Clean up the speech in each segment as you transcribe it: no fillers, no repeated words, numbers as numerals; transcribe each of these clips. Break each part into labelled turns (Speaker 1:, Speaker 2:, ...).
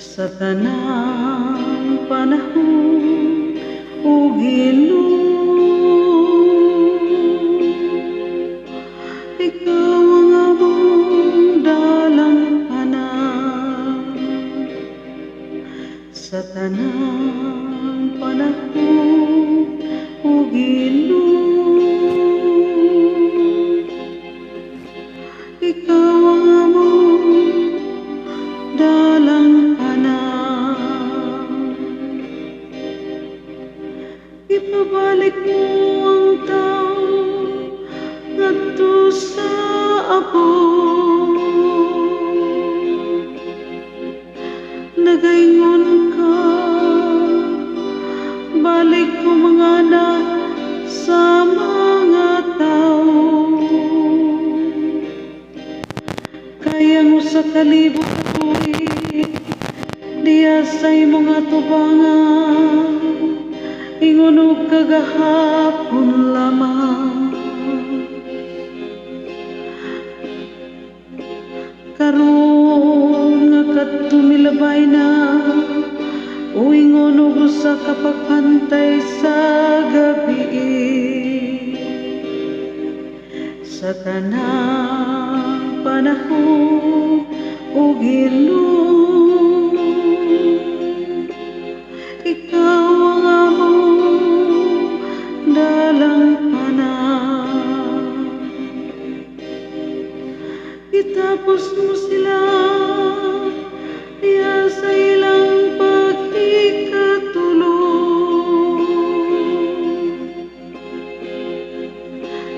Speaker 1: Sa tanang panahon, o Ginoo, ikaw ang among dalang anak. Sa tanang panahon, o Ginoo, ikaw ang among dalang anak. Ipabalik mo ang tao ngadto sa Apo. Nagaingon ka, balik ko mga anak sa mga tao. Kaya mo sa kalibot at tuig, diya sa imong atubangan, ingon og kagahapon lamang. Karon nga katumilabay na, o ingon og usa ka pagpantay sa gabi. Sa tanang panahon, o Ginoo, ikaw ang among dalang anak. Itapos mo sila diya sa ilang pagkikatulog.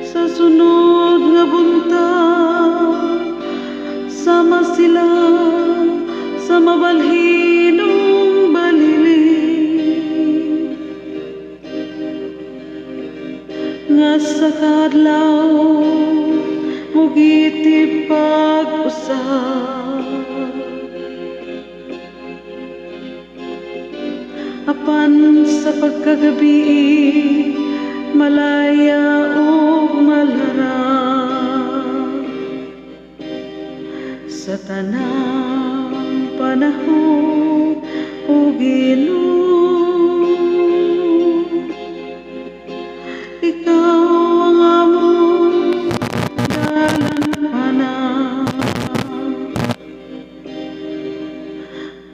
Speaker 1: Sa sunod nga buntag, sama sila sa mabalhinong baliling. Nga sa kadlaw, mugiti pag-usab. Apan sa pagkagabi, malaya o malarang. Sa tanang panahon, o Ginoo, ikaw ang among dalang anak.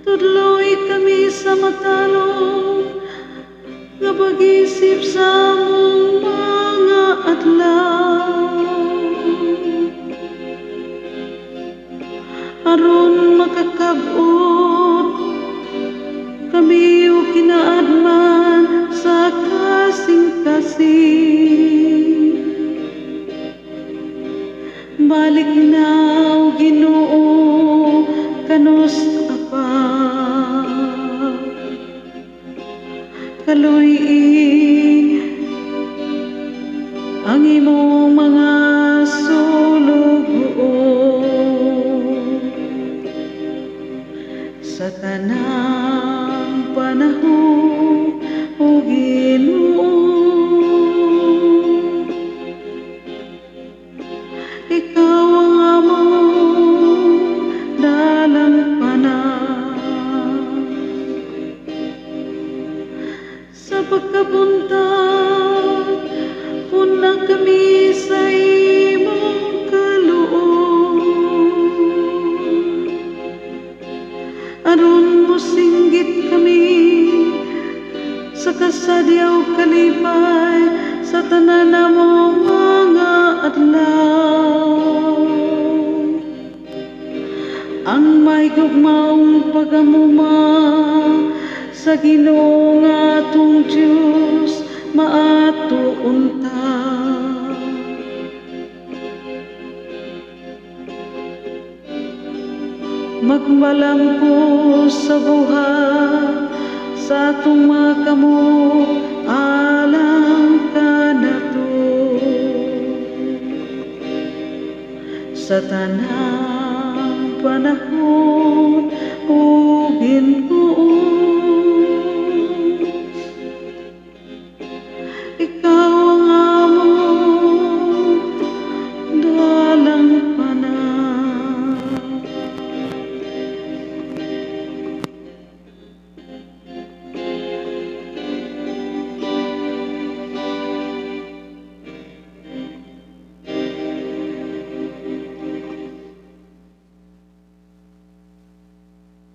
Speaker 1: Tudloy kami sa matalong nga pag-isip sa among mga adlaw, aron makakab-ot kami o kinaadman sa kasing-kasing. Balik na, o Ginoo, kanus apa kaluy ang imong mga sulugoon. Sa tanang panahon, o Ginoo, ikaw ang among dalang anak. Sa pagkabuntag, una kami sa imong kaluoy, aron mosinggit kami sa kasadyaw kalipay sa tanan namong mga adlaw. Ang may gugmaong pagamuma sa Ginoo nga atong Diyos maato unta. Magmalampo sa buhat sa atong mga kamot, alang ka na to. Sa tanang panahon,